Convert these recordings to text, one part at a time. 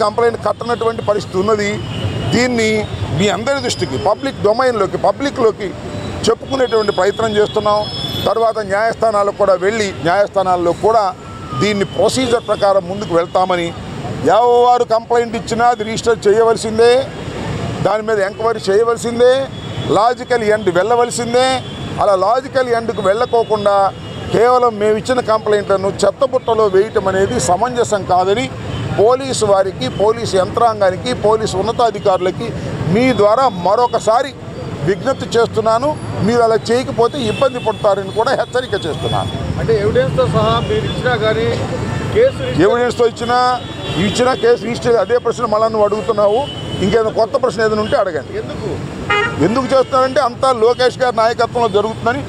Complaint కట్టనటువంటి పరిస్థితి ఉన్నది. దీన్ని మీ అందరి దృష్టికి పబ్లిక్ డొమైన్లోకి పబ్లిక్లోకి చెప్పుకునేటువంటి ప్రయత్నం చేస్తున్నాం. తర్వాత న్యాయస్థానాలకు కూడా వెళ్ళి న్యాయస్థానాల్లో కూడా దీన్ని ప్రొసీజర్ ప్రకారం ముందుకు వెళ్తామని, ఎవరు కంప్లైంట్ ఇచ్చినా అది రిజిస్టర్ చేయవలసిందే, దాని మీద ఎంక్వైరీ చేయవలసిందే, లాజికల్ ఎండ్ వెళ్ళవలసిందే. అలా లాజికల్ ఎండ్కు వెళ్ళకోకుండా కేవలం మేము ఇచ్చిన కంప్లైంట్లను చెత్తబుట్టలో వేయటం అనేది సమంజసం కాదని పోలీసు వారికి, పోలీసు యంత్రాంగానికి, పోలీసు ఉన్నతాధికారులకి మీ ద్వారా మరొకసారి విజ్ఞప్తి చేస్తున్నాను. మీరు అలా చేయకపోతే ఇబ్బంది పడతారని కూడా హెచ్చరిక చేస్తున్నాను. అంటే ఎవిడెన్స్తో సహా మీరు ఇచ్చినా కానీ కేసు ఎవిడెన్స్తో ఇచ్చిన కేసు రిజిస్టర్ అదే ప్రశ్న మళ్ళీ నువ్వు అడుగుతున్నావు. ఇంకేదైనా కొత్త ప్రశ్న ఏదైనా ఉంటే అడగండి. ఎందుకు చేస్తున్నారంటే అంతా లోకేష్ గారి నాయకత్వంలో జరుగుతుందని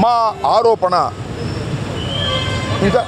మా ఆరోపణ. ఇంకా